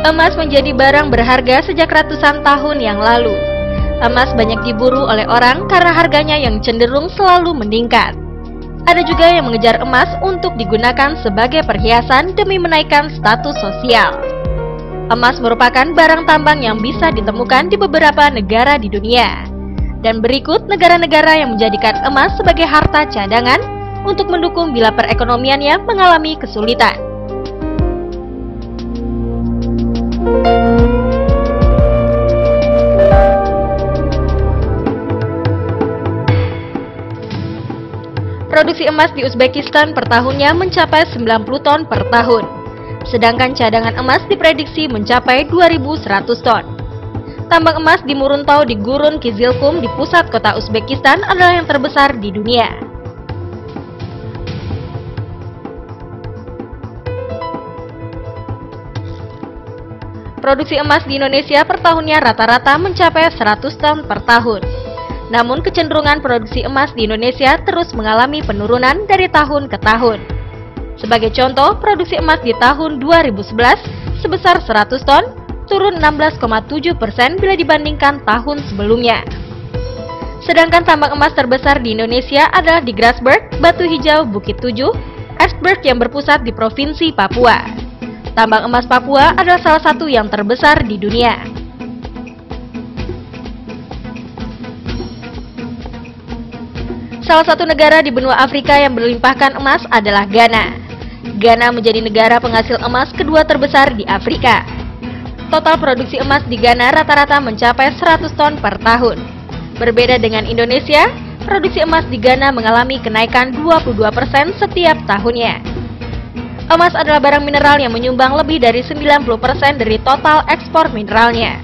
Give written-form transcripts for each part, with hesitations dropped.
Emas menjadi barang berharga sejak ratusan tahun yang lalu. Emas banyak diburu oleh orang karena harganya yang cenderung selalu meningkat. Ada juga yang mengejar emas untuk digunakan sebagai perhiasan demi menaikkan status sosial. Emas merupakan barang tambang yang bisa ditemukan di beberapa negara di dunia. Dan berikut negara-negara yang menjadikan emas sebagai harta cadangan untuk mendukung bila perekonomiannya mengalami kesulitan. Produksi emas di Uzbekistan per tahunnya mencapai 90 ton per tahun, sedangkan cadangan emas diprediksi mencapai 2.100 ton. Tambang emas di Muruntau di Gurun Kizilkum di pusat kota Uzbekistan adalah yang terbesar di dunia. Produksi emas di Indonesia per tahunnya rata-rata mencapai 100 ton per tahun. Namun kecenderungan produksi emas di Indonesia terus mengalami penurunan dari tahun ke tahun. Sebagai contoh, produksi emas di tahun 2011 sebesar 100 ton, turun 16,7% bila dibandingkan tahun sebelumnya. Sedangkan tambang emas terbesar di Indonesia adalah di Grasberg, Batu Hijau, Bukit Tujuh, Ertsberg yang berpusat di Provinsi Papua. Tambang emas Papua adalah salah satu yang terbesar di dunia. Salah satu negara di benua Afrika yang berlimpahkan emas adalah Ghana. Ghana menjadi negara penghasil emas kedua terbesar di Afrika. Total produksi emas di Ghana rata-rata mencapai 100 ton per tahun. Berbeda dengan Indonesia, produksi emas di Ghana mengalami kenaikan 22% setiap tahunnya. Emas adalah barang mineral yang menyumbang lebih dari 90% dari total ekspor mineralnya.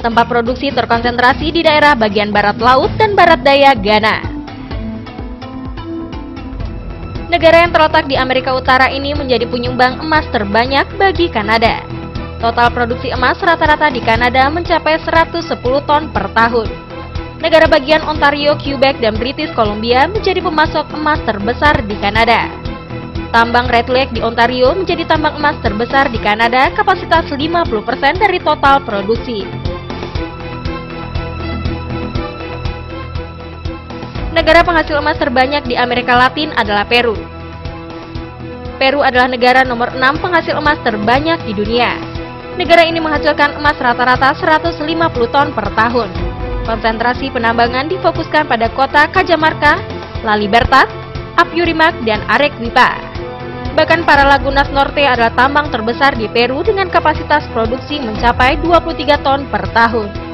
Tempat produksi terkonsentrasi di daerah bagian barat laut dan barat daya Ghana. Negara yang terletak di Amerika Utara ini menjadi penyumbang emas terbanyak bagi Kanada. Total produksi emas rata-rata di Kanada mencapai 110 ton per tahun. Negara bagian Ontario, Quebec, dan British Columbia menjadi pemasok emas terbesar di Kanada. Tambang Red Lake di Ontario menjadi tambang emas terbesar di Kanada, kapasitas 50% dari total produksi. Negara penghasil emas terbanyak di Amerika Latin adalah Peru. Peru adalah negara nomor 6 penghasil emas terbanyak di dunia. Negara ini menghasilkan emas rata-rata 150 ton per tahun. Konsentrasi penambangan difokuskan pada kota Cajamarca, La Libertad, Apurimac, dan Arequipa. Bahkan Paralagunas Norte adalah tambang terbesar di Peru dengan kapasitas produksi mencapai 23 ton per tahun.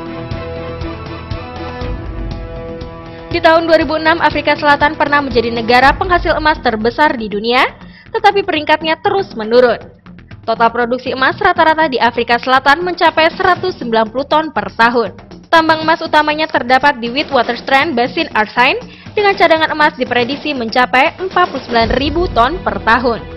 Di tahun 2006, Afrika Selatan pernah menjadi negara penghasil emas terbesar di dunia, tetapi peringkatnya terus menurun. Total produksi emas rata-rata di Afrika Selatan mencapai 190 ton per tahun. Tambang emas utamanya terdapat di Witwatersrand Basin Arsine dengan cadangan emas diprediksi mencapai 49.000 ton per tahun.